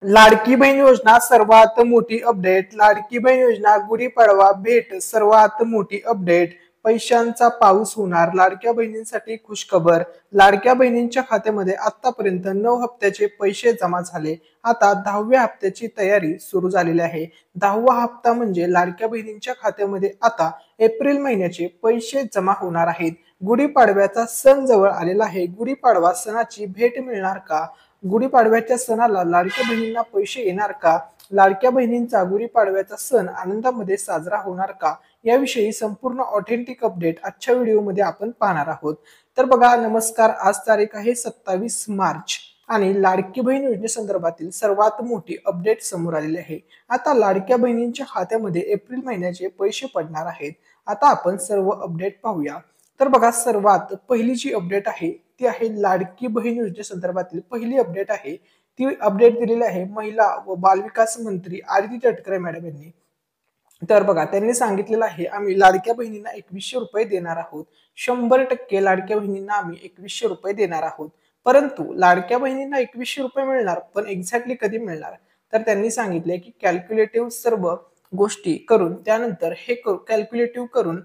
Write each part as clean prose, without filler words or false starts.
लाडकी बहीण योजना सर्वात मोठी अपडेट. लाडकी बहीण योजना गुढीपाडवा भेट सर्वात मोठी अपडेट. पैशांचा पाऊस होणार. लाडक्या बहिणींसाठी खुशखबर. लाडक्या बहिणींच्या खात्यामध्ये आतापर्यंत 9 हप्त्याचे पैसे जमा झाले. आता 10व्या हप्त्याची तयारी सुरू झालेली आहे. 10वा हप्ता म्हणजे लाडक्या बहिणींच्या खात्यामध्ये आता एप्रिल महिन्याचे पैसे जमा होणार आहेत. गुढीपाडव्याचा सण जवळ आलेला आहे. गुढीपाडवा सणाची भेट मिळणार का? गुढीपाडव्याच्या सणाला लाडक्या बहिणींना पैसे येणार का? लाडक्या बहिणींचा गुढीपाडव्याचा सण आनंदामध्ये साजरा होणार का? याविषयी संपूर्ण ऑथेंटिक अपडेट आजच्या व्हिडिओमध्ये आपण पाहणार आहोत. तर बघा, नमस्कार. आज तारीख आहे 27 मार्च आणि लाडकी बहीण योजनेसंदर्भातील सर्वात मोठी अपडेट समोर आलेली आहे. आता लाडक्या बहिणींच्या खात्यामध्ये एप्रिल महिन्याचे पैसे पडणार आहेत. आता आपण सर्व अपडेट पाहूया. तर बघा, सर्वात पहिली जी अपडेट आहे ती आहे लाडकी बहीण योजनेसंदर्भातील पहिली अपडेट आहे. ती अपडेट दिलेली आहे महिला व बालविकास मंत्री आदिती तटकरे मॅडम यांनी. तर बघा, त्यांनी सांगितलेलं आहे आम्ही लाडक्या बहिणींना 2100 रुपये देणार आहोत. 100% लाडक्या बहिणींना आम्ही 2100 रुपये देणार आहोत. परंतु लाडक्या बहिणींना 2100 रुपये मिळणार, पण एक्झॅक्टली कधी मिळणार? तर त्यांनी सांगितले की कॅल्क्युलेटिव्ह सर्व गोष्टी करून त्यानंतर हे कॅल्क्युलेटिव्ह करून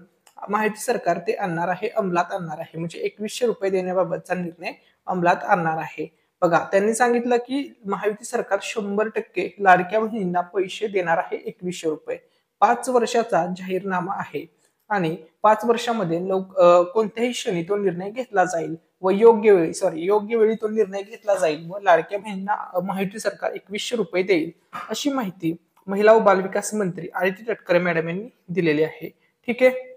माहिती सरकार ते आणणार आहे, अंमलात आणणार आहे. म्हणजे 2100 रुपये देण्याबाबतचा निर्णय अंमलात आणणार आहे. बघा, त्यांनी सांगितलं की महायुती सरकार 100% लाडक्या बहिणींना पैसे देणार आहे 2100 रुपये. 5 वर्षाचा जाहीरनामा आहे आणि 5 वर्षामध्ये कोणत्याही क्षणी तो निर्णय घेतला जाईल व योग्य वेळी तो निर्णय घेतला जाईल व लाडक्या बहिणींना महायुती सरकार 2100 रुपये देईल, अशी माहिती महिला व बालविकास मंत्री आदिती तटकरे मॅडम यांनी दिलेली आहे. ठीक आहे.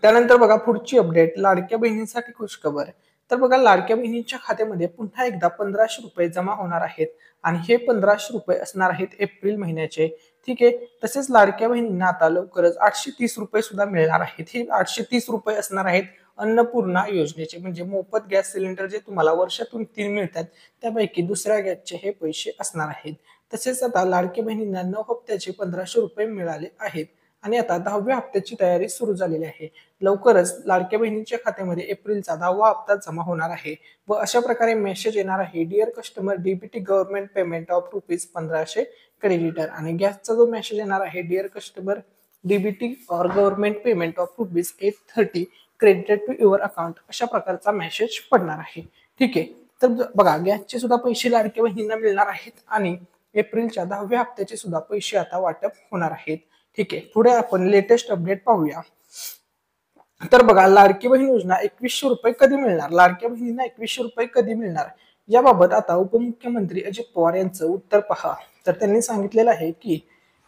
त्यानंतर बघा, पुढची अपडेट लाडक्या बहिणींसाठी खुशखबर. तर बघा, लाडक्या बहिणींच्या खात्यामध्ये पुन्हा एकदा 1500 रुपये जमा होणार आहेत आणि हे 1500 रुपये असणार आहेत एप्रिल महिन्याचे. ठीक आहे. तसेच लाडक्या बहिणींना आता लवकरच 830 रुपये सुद्धा मिळणार आहेत. हे 830 रुपये असणार आहेत अन्नपूर्णा योजनेचे, म्हणजे मोफत गॅस सिलेंडर जे तुम्हाला वर्षातून 3 मिळतात त्यापैकी दुसऱ्या गॅसचे हे पैसे असणार आहेत. तसेच आता लाडक्या बहिणींना 9 हप्त्याचे 1500 रुपये मिळाले आहेत आणि आता 10व्या हप्त्याची तयारी सुरू झालेली आहे. लवकरच लाडक्या बहिणींच्या खात्यामध्ये एप्रिलचा 10वा हप्ता जमा होणार आहे व अशा प्रकारे मेसेज येणार आहे, dear customer, DBT government payment of ₹1500 credited. आणि गॅसचा जो मेसेज येणार आहे, dear customer, DBT or government payment of ₹830 credited to your account, अशा प्रकारचा मेसेज पडणार आहे. ठीक आहे. तर बघा, गॅसचे सुद्धा पैसे लाडक्या बहिणींना मिळणार आहेत आणि एप्रिलच्या 10व्या हप्त्याचे सुद्धा पैसे आता वाटप होणार आहेत. ठीक आहे. पुढे आपण लेटेस्ट अपडेट पाहूया. तर बघा, लाडकी बहीण योजना 2100 रुपये कधी मिळणार? लाडक्या बहिणींना 2100 रुपये कधी मिळणार याबाबत आता उपमुख्यमंत्री अजित पवार यांचं उत्तर पहा. तर त्यांनी सांगितलेलं आहे की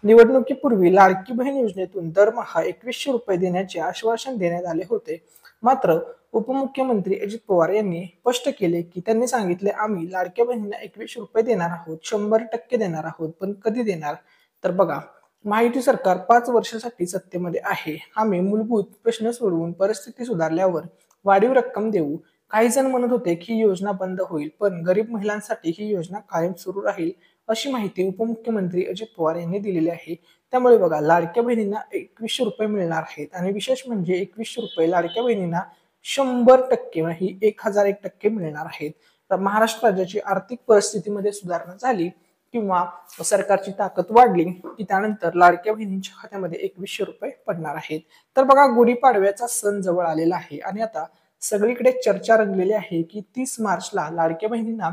निवडणुकीपूर्वी लाडकी बहीण योजनेतून दरमहा 2100 रुपये देण्याचे आश्वासन देण्यात आले होते. मात्र उपमुख्यमंत्री अजित पवार यांनी स्पष्ट केले की त्यांनी सांगितले आम्ही लाडक्या बहिणींना 2100 रुपये देणार आहोत, 100% देणार आहोत, पण कधी देणार? तर बघा, महायुती सरकार 5 वर्षासाठी सत्तेमध्ये आहे. आम्ही मूलभूत प्रश्न सोडवून परिस्थिती सुधारल्यावर वाढीव रक्कम देऊ. काही जण म्हणत होते की ही योजना बंद होईल, पण गरीब महिलांसाठी ही योजना कायम सुरू राहील, अशी माहिती उपमुख्यमंत्री अजित पवार यांनी दिलेली आहे. त्यामुळे बघा, लाडक्या बहिणींना 2100 रुपये मिळणार आहेत आणि विशेष म्हणजे 2100 रुपये लाडक्या बहिणींना 100% नाही 1001% मिळणार आहेत. तर महाराष्ट्र राज्याची आर्थिक परिस्थितीमध्ये सुधारणा झाली किंवा सरकारची ताकद वाढली की त्यानंतर लाडक्या बहिणींच्या खात्यामध्ये 2100 रुपये पडणार आहेत. तर बघा, गुढीपाडव्याचा सण जवळ आलेला आहे आणि आता सगळीकडे चर्चा रंगलेली आहे की 30 मार्चला लाडक्या बहिणींना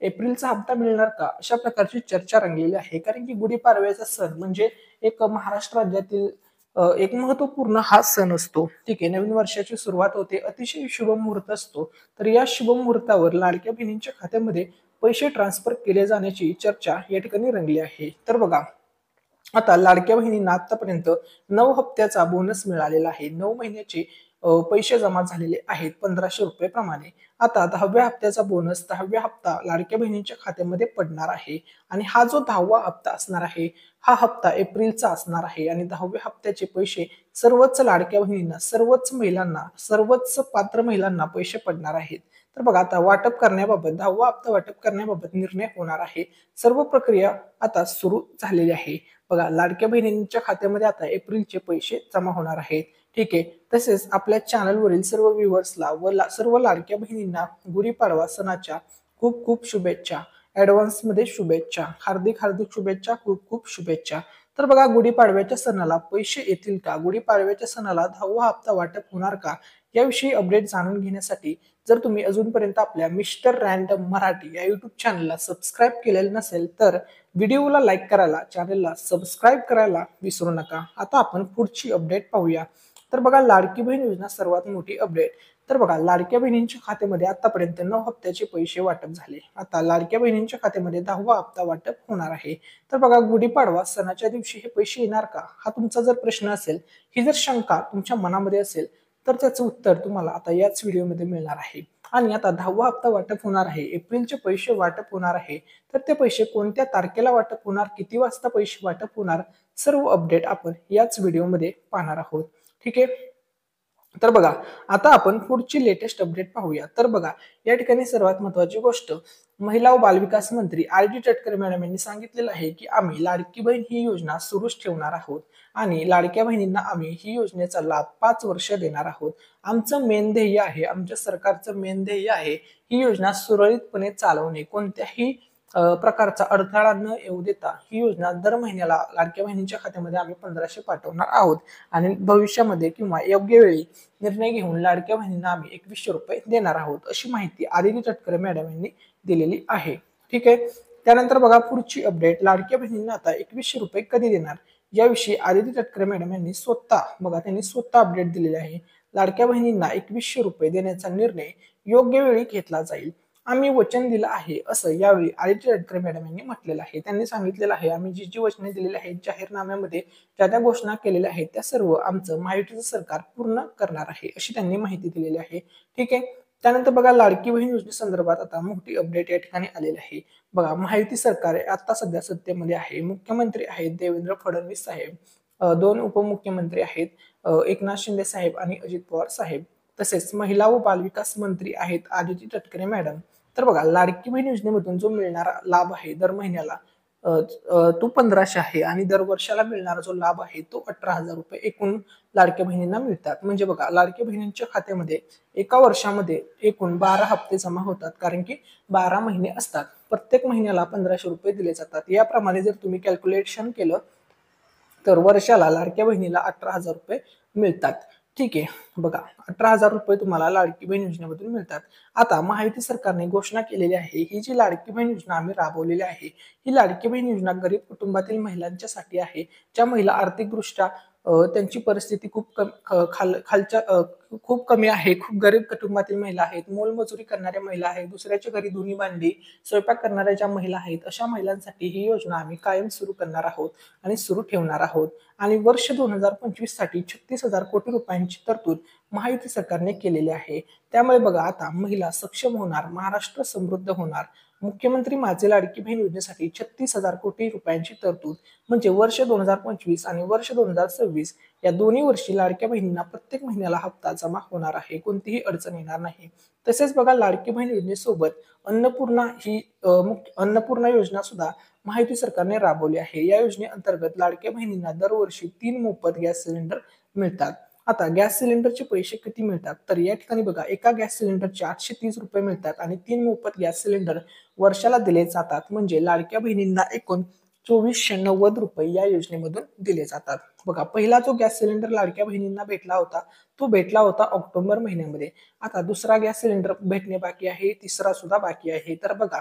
एप्रिलचा हप्ता मिळणार का, अशा प्रकारची चर्चा रंगलेली आहे. कारण की गुढीपाडव्याचा सण म्हणजे एक महाराष्ट्र राज्यातील एक महत्वपूर्ण हा सण असतो. ठीक आहे. नवीन वर्षाची सुरुवात होते, अतिशय शुभ मुहूर्त असतो. तर या शुभ मुहूर्तावर लाडक्या बहिणींच्या खात्यामध्ये पैसे ट्रान्सफर केले जाण्याची चर्चा या ठिकाणी रंगली आहे. तर बघा, आता लाडक्या बहिणींना आतापर्यंत 9 हप्त्याचा बोनस मिळालेला आहे. 9 महिन्याचे पैसे जमा झालेले आहेत 1500 रुपये प्रमाणे. आता 10व्या हप्त्याचा बोनस 10व्या हप्ता लाडक्या बहिणींच्या खात्यामध्ये पडणार आहे आणि हा जो 10वा हप्ता असणार आहे हा हप्ता एप्रिलचा असणार आहे आणि 10व्या हप्त्याचे पैसे सर्वच लाडक्या बहिणींना, सर्वच महिलांना, सर्वच पात्र महिलांना पैसे पडणार आहेत. तर बघा, आता वाटप करण्याबाबत 10वा हप्ता वाटप करण्याबाबत निर्णय होणार आहे. सर्व प्रक्रिया आता सुरू झालेली आहे. बघा, लाडक्या बहिणींच्या खात्यामध्ये आता एप्रिलचे पैसे जमा होणार आहेत. ठीक आहे. तसेच आपल्या चॅनलवरील सर्व व्ह्युअर्सला व सर्व लाडक्या बहिणींना गुढीपाडवा सणाच्या खूप खूप शुभेच्छा. ऍडव्हान्स मध्ये शुभेच्छा. हार्दिक हार्दिक शुभेच्छा, खूप खूप शुभेच्छा. तर बघा, गुढीपाडव्याच्या सणाला पैसे येतील का, गुढीपाडव्याच्या सणाला 10वा हप्ता वाटप होणार का, याविषयी अपडेट जाणून घेण्यासाठी जर तुम्ही अजूनपर्यंत आपल्या मिस्टर रँडम मराठी या युट्यूब चॅनलला सबस्क्राईब केलेलं नसेल तर व्हिडिओला लाईक करायला, चॅनलला सबस्क्राईब करायला विसरू नका. आता आपण पुढची अपडेट पाहूया. तर बघा, लाडकी बहीण योजना सर्वात मोठी अपडेट. तर बघा, लाडक्या बहिणींच्या खात्यामध्ये आतापर्यंत 9 हप्त्याचे पैसे वाटप झाले. आता लाडक्या बहिणींच्या खात्यामध्ये 10वा हप्ता वाटप होणार आहे. तर बघा, गुढीपाडवा सणाच्या दिवशी हे पैसे येणार का, हा तुमचा जर प्रश्न असेल, ही जर शंका तुमच्या मनामध्ये असेल, तर त्याचं उत्तर तुम्हाला आता याच व्हिडिओमध्ये मिळणार आहे. आणि आता 10वा हप्ता वाटप होणार आहे, एप्रिलचे पैसे वाटप होणार आहे. तर ते पैसे कोणत्या तारखेला वाटप होणार, किती वाजता पैसे वाटप होणार, सर्व अपडेट आपण याच व्हिडिओमध्ये पाहणार आहोत. ठीक आहे. तर बघा, आता आपण पुढची लेटेस्ट अपडेट पाहूया. तर बघा, या ठिकाणी सर्वात महत्वाची गोष्ट, महिला व बालविकास मंत्री आर.डी. तटकरे मॅडम यांनी सांगितलेलं आहे की आम्ही लाडकी बहीण ही योजना सुरूच ठेवणार आहोत आणि लाडक्या बहिणींना आम्ही ही योजनेचा लाभ 5 वर्ष देणार आहोत. आमचं मेन ध्येय आहे, आमच्या सरकारचं मेन ध्येय आहे ही योजना सुरळीतपणे चालवणे, कोणत्याही प्रकारचा अडथळा न येऊ देता ही योजना दर महिन्याला लाडक्या बहिणींच्या खात्यामध्ये आम्ही 1500 पाठवणार आहोत आणि भविष्यामध्ये किंवा योग्य वेळी निर्णय घेऊन लाडक्या बहिणींना आम्ही 2100 रुपये देणार आहोत, अशी माहिती आदिती तटकरे मॅडम यांनी दिलेली आहे. ठीक आहे. त्यानंतर बघा, पुढची अपडेट, लाडक्या बहिणींना आता 2100 रुपये कधी देणार, याविषयी आदिती तटकरे मॅडम यांनी स्वतः अपडेट दिलेले आहे. लाडक्या बहिणींना 2100 रुपये देण्याचा निर्णय योग्य वेळी घेतला जाईल. आम्ही वचन दिलं आहे, असं यावेळी आदित्य तटकरे मॅडम यांनी म्हटलेलं आहे. त्यांनी सांगितलेलं आहे, आम्ही जी जी वचने दिलेली आहेत जाहीरनाम्यामध्ये, त्या घोषणा केलेल्या आहेत, त्या सर्व आमचं महायुतीचं सरकार पूर्ण करणार आहे, अशी त्यांनी माहिती दिलेली आहे. ठीक आहे. त्यानंतर बघा, लाडकी बहीण योजनेसंदर्भात आता मोठी अपडेट या ठिकाणी आलेली आहे. बघा, महायुती सरकार आता सध्या सत्तेमध्ये आहे. मुख्यमंत्री आहेत देवेंद्र फडणवीस साहेब, 2 उपमुख्यमंत्री आहेत, एकनाथ शिंदे साहेब आणि अजित पवार साहेब. तसेच महिला व बालविकास मंत्री आहेत आदिती तटकरे मॅडम. तर बघा, लाडकी बहीण योजनेमधून जो मिळणारा लाभ आहे दर महिन्याला, तो 1500 आहे आणि दर वर्षाला मिळणारा जो लाभ आहे तो 18,000 रुपये एकूण लाडक्या बहिणींना मिळतात. म्हणजे बघा, लाडक्या बहिणींच्या खात्यामध्ये एका वर्षामध्ये एकूण 12 हप्ते जमा होतात, कारण की 12 महिने असतात. प्रत्येक महिन्याला 1500 रुपये दिले जातात. याप्रमाणे जर तुम्ही कॅल्क्युलेशन केलं तर वर्षाला लाडक्या बहिणीला 18,000 रुपये मिळतात. ठीक आहे. बघा, 18,000 रुपये तुम्हाला लाडकी बहीण योजनेमधून मिळतात. आता महायुती सरकारने घोषणा केलेली आहे, ही जी लाडकी बहीण योजना आम्ही राबवलेली आहे, ही लाडकी बहीण योजना गरीब कुटुंबातील महिलांच्यासाठी आहे. ज्या महिला आर्थिकदृष्ट्या त्यांची परिस्थिती खूप कमी आहे, खूप गरीब कुटुंबातील महिला आहेत, मोलमजुरी करणाऱ्या महिला आहेत, दुसऱ्याच्या घरी धुणी भांडी स्वयंपाक करणाऱ्या ज्या महिला आहेत, अशा महिलांसाठी ही योजना आम्ही कायम सुरू करणार आहोत आणि सुरू ठेवणार आहोत. आणि वर्ष 2025 साठी 36,000 कोटी रुपयांची तरतूद महायुती सरकारने केलेली आहे. त्यामुळे बघा, आता महिला सक्षम होणार, महाराष्ट्र समृद्ध होणार. मुख्यमंत्री माझे लाडकी बहीण योजनेसाठी 36,000 कोटी रुपयांची तरतूद, म्हणजे वर्ष 2025 आणि वर्ष 2026 या दोन्ही वर्षी लाडक्या बहिणींना प्रत्येक महिन्याला हप्ता जमा होणार आहे, कोणतीही अडचण येणार नाही. तसेच बघा, लाडकी बहीण योजनेसोबत अन्नपूर्णा योजना सुद्धा महायुती सरकारने राबवली आहे. या योजनेअंतर्गत लाडक्या बहिणींना दरवर्षी 3 मोफत गॅस सिलेंडर मिळतात. आता गॅस सिलेंडरचे पैसे किती मिळतात, तर या ठिकाणी बघा, एका गॅस सिलेंडरचे 830 रुपये मिळतात आणि 3 मोफत गॅस सिलेंडर वर्षाला दिले जातात. म्हणजे लाडक्या बहिणींना एकूण 2490 रुपये या योजनेमधून दिले जातात. बघा, पहिला जो गॅस सिलेंडर लाडक्या बहिणींना भेटला होता, तो भेटला होता ऑक्टोबर महिन्यामध्ये. आता दुसरा गॅस सिलेंडर भेटणे बाकी आहे, तिसरा सुद्धा बाकी आहे. तर बघा,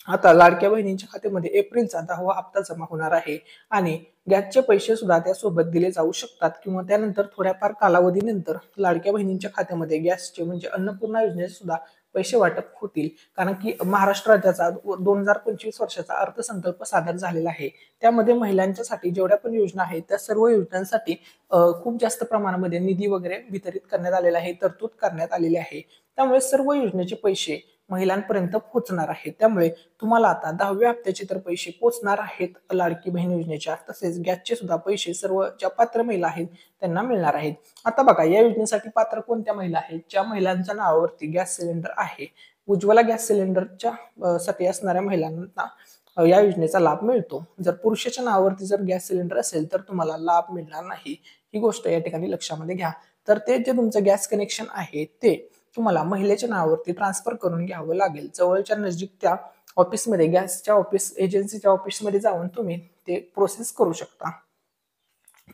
आता लाडक्या बहिणींच्या खात्यामध्ये एप्रिलचा 10वा हप्ता जमा होणार आहे आणि गॅसचे पैसे सुद्धा त्यासोबत दिले जाऊ शकतात किंवा त्यानंतर थोड्याफार कालावधीनंतर लाडक्या बहिणींच्या खात्यामध्ये गॅसचे म्हणजे अन्नपूर्णा योजनेचे सुद्धा पैसे वाटप होतील. कारण की महाराष्ट्र राज्याचा 2025 वर्षाचा अर्थसंकल्प सादर झालेला आहे. त्यामध्ये महिलांच्यासाठी जेवढ्या पण योजना आहेत त्या सर्व योजनांसाठी खूप जास्त प्रमाणामध्ये निधी वगैरे वितरित करण्यात आलेला आहे, तरतूद करण्यात आलेली आहे. त्यामुळे सर्व योजनेचे पैसे महिलांपर्यंत पोहोचणार आहेत. त्यामुळे तुम्हाला आता 10व्या हप्त्याचे तर पैसे पोहोचणार आहेत लाडकी बहीण योजनेच्या, तसेच गॅसचे सुद्धा पैसे सर्व ज्या पात्र महिला आहेत त्यांना मिळणार आहेत. आता बघा, या योजनेसाठी पात्र कोणत्या महिला आहेत, ज्या महिलांच्या नावावरती गॅस सिलेंडर आहे, उज्ज्वला गॅस सिलेंडरच्या साठी असणाऱ्या महिलांना या योजनेचा लाभ मिळतो. जर पुरुषाच्या नावावरती जर गॅस सिलेंडर असेल तर तुम्हाला लाभ मिळणार नाही, ही गोष्ट या ठिकाणी लक्षामध्ये घ्या. तर ते जे तुमचं गॅस कनेक्शन आहे ते तुम्हाला महिलेच्या नावावरती ट्रान्सफर करून घ्यावं लागेल. जवळच्या नजीक त्या ऑफिसमध्ये गॅसच्या ऑफिस एजन्सीच्या ऑफिसमध्ये जाऊन तुम्ही ते प्रोसेस करू शकता.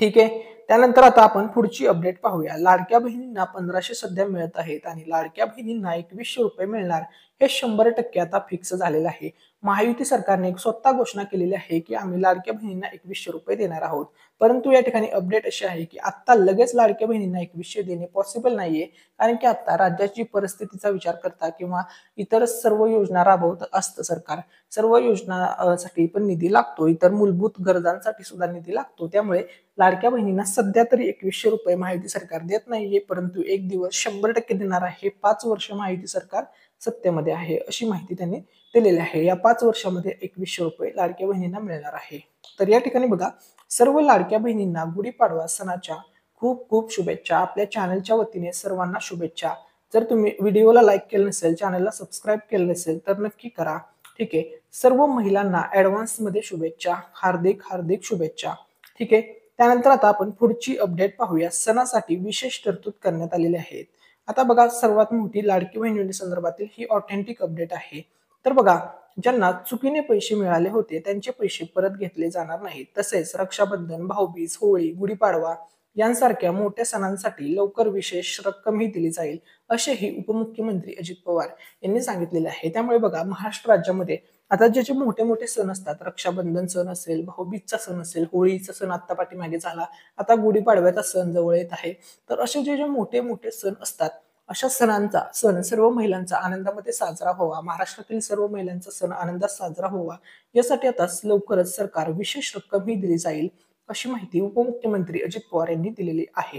ठीक आहे. त्यानंतर आता आपण पुढची अपडेट पाहूया. लाडक्या बहिणींना 1500 सध्या मिळत आहेत आणि लाडक्या बहिणींना 2100 रुपये मिळणार हे 100% आता फिक्स झालेलं आहे. महायुती सरकारने स्वतः घोषणा केलेली आहे की आम्ही लाडक्या बहिणींना 2100 रुपये देणार आहोत. परंतु या ठिकाणी अपडेट अशी आहे की आता लगेच लाडक्या बहिणींना 2100 देणे पॉसिबल नाहीये. कारण की आता राज्याची परिस्थितीचा विचार करता किंवा इतर सर्व योजना राबवत असतं सरकार. सर्व योजनासाठी पण निधी लागतो, इतर मूलभूत गरजांसाठी सुद्धा निधी लागतो. त्यामुळे लाडक्या बहिणींना सध्या तरी 2100 रुपये महायुती सरकार देत नाहीये, परंतु एक दिवस 100% देणार आहे. 5 वर्ष महायुती सरकार सत्तेमध्ये आहे अशी माहिती त्यांनी दिलेली आहे. या 5 वर्षामध्ये 2100 रुपये लाडक्या बहिणींना मिळणार आहे. तर या ठिकाणी बघा, सर्व लाडक्या बहिणींना गुढीपाडवा सणाच्या खूप खूप शुभेच्छा. आपल्या चॅनलच्या वतीने सर्वांना शुभेच्छा. जर तुम्ही व्हिडिओला लाईक केलं नसेल, चॅनलला सबस्क्राईब केलं नसेल तर नक्की करा. ठीक आहे. सर्व महिलांना ऍडव्हान्स मध्ये शुभेच्छा, हार्दिक हार्दिक शुभेच्छा. ठीक आहे. त्यानंतर आता आपण पुढची अपडेट पाहूया. सणासाठी विशेष तरतूद करण्यात आलेली आहेत. आता बघा, सर्वात मोठी लाडकी बहीण योजने संदर्भातील ही ऑथेंटिक अपडेट आहे. तर बघा, ज्यांना चुकीने पैसे मिळाले होते त्यांचे पैसे परत घेतले जाणार नाहीत. तसेच रक्षाबंधन, भाऊबीज, होळी, गुढीपाडवा यांसारख्या मोठ्या सणांसाठी लवकर विशेष रक्कमही दिली जाईल असेही उपमुख्यमंत्री अजित पवार यांनी सांगितलेले आहे. त्यामुळे बघा, महाराष्ट्र राज्यामध्ये आता जे मोठे मोठे सण असतात, रक्षाबंधन सण असेल, भाऊबीजचा सण असेल, होळीचा सण आता पाठीमागे झाला, आता गुढीपाडव्याचा सण जवळ येत आहे. तर असे जे मोठे मोठे सण असतात, अशा सणांचा सण सर्व महिलांचा आनंदामध्ये साजरा व्हावा, महाराष्ट्रातील सर्व महिलांचा सण आनंदात साजरा व्हावा, यासाठी आता लवकरच सरकार विशेष रक्कम ही दिली जाईल अशी माहिती उपमुख्यमंत्री अजित पवार यांनी दिलेली आहे.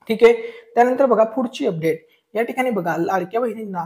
ठीक आहे. त्यानंतर बघा पुढची अपडेट. या ठिकाणी बघा, लाडक्या बहिणींना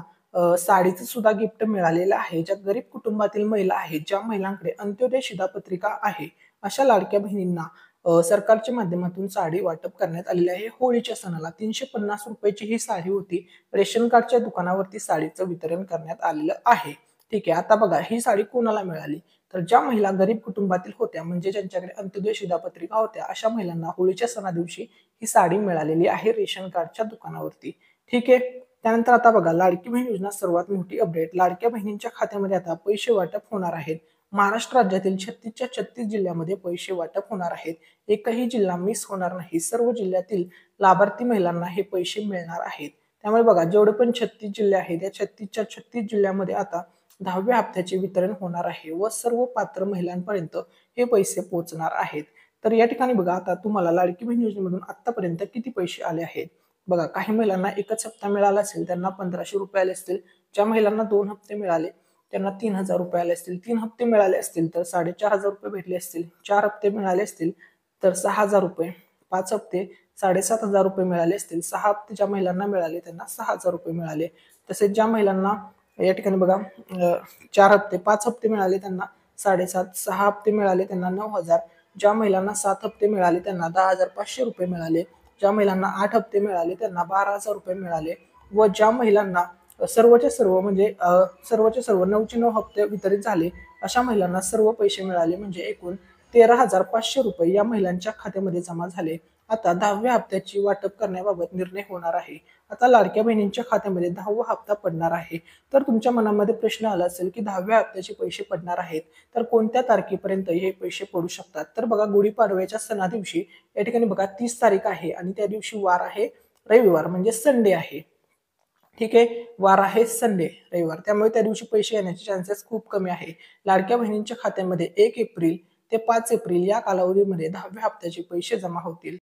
साडीचं सुद्धा गिफ्ट मिळालेलं आहे. ज्या गरीब कुटुंबातील महिला आहेत, ज्या महिलांकडे अंत्योदय शिधापत्रिका आहे, अशा लाडक्या बहिणींना सरकारच्या माध्यमातून साडी वाटप करण्यात आलेली आहे. होळीच्या सणाला 350 रुपयाची ही साडी होती. रेशन कार्डच्या दुकानावरती साडीचं वितरण करण्यात आलेलं आहे. ठीक आहे. आता बघा, ही साडी कोणाला मिळाली? तर ज्या महिला गरीब कुटुंबातील होत्या, म्हणजे ज्यांच्याकडे अंत्योदय शिधापत्रिका होत्या, अशा महिलांना होळीच्या सणा दिवशी ही साडी मिळालेली आहे रेशन कार्डच्या दुकानावरती. ठीक आहे. त्यानंतर आता बघा, लाडकी बहीण योजना सर्वात मोठी अपडेट. लाडक्या बहिणींच्या खात्यामध्ये आता पैसे वाटप होणार आहेत. महाराष्ट्र राज्यातील 36च्या 36 जिल्ह्यामध्ये पैसे वाटप होणार आहेत. एकही जिल्हा मिस होणार नाही. सर्व जिल्ह्यातील लाभार्थी महिलांना हे पैसे मिळणार आहेत. त्यामुळे बघा, जेवढे पण 36 जिल्हे आहेत, या 36च्या 36 जिल्ह्यामध्ये आता 10व्या हप्त्याचे वितरण होणार आहे व सर्व पात्र महिलांपर्यंत हे पैसे पोहोचणार आहेत. तर या ठिकाणी बघा, आता तुम्हाला लाडकी बहीण योजनेमधून आतापर्यंत किती पैसे आले आहेत बघा. काही महिलांना एकच हप्ता मिळाला असेल, त्यांना 1500 रुपये आले असतील. ज्या महिलांना 2 हप्ते मिळाले त्यांना 3000 रुपये आले असतील. 3 हप्ते मिळाले असतील तर 4500 रुपये भेटले असतील. 4 हप्ते मिळाले असतील तर 6000 रुपये. 5 हप्ते 7500 रुपये मिळाले असतील. 6 हप्ते ज्या महिलांना मिळाले त्यांना 6000 रुपये मिळाले. तसेच ज्या महिलांना या ठिकाणी बघा, 4 हप्ते 5 हप्ते मिळाले त्यांना 7.5, 6 हप्ते मिळाले त्यांना 9000. ज्या महिलांना 7 हप्ते मिळाले त्यांना 10,500 रुपये मिळाले. ज्या महिलांना 8 हप्ते मिळाले त्यांना 12,000 रुपये मिळाले. व ज्या महिलांना सर्वच्या सर्व म्हणजे सर्वच्या सर्व 9चे 9 हप्ते वितरित झाले, अशा महिलांना सर्व पैसे मिळाले, म्हणजे एकूण 13,500 रुपये या महिलांच्या खात्यामध्ये जमा झाले. आता 10व्या हप्त्याची वाटप करण्याबाबत निर्णय होणार आहे. आता लाडक्या बहिणींच्या खात्यामध्ये 10वा हप्ता पडणार आहे. तर तुमच्या मनामध्ये प्रश्न आला असेल की 10व्या हप्त्याचे पैसे पडणार आहेत, तर कोणत्या तारखेपर्यंत हे पैसे पडू शकतात? तर बघा, गुढीपाडव्याच्या सणा दिवशी या ठिकाणी बघा 30 तारीख आहे आणि त्या दिवशी वार आहे रविवार, म्हणजे संडे आहे. ठीक आहे. वार आहे संडे, रविवार, त्यामुळे त्या दिवशी पैसे येण्याचे चान्सेस खूप कमी आहे. लाडक्या बहिणींच्या खात्यामध्ये 1 एप्रिल ते 5 एप्रिल या कालावधीमध्ये 10व्या हप्त्याचे पैसे जमा होतील.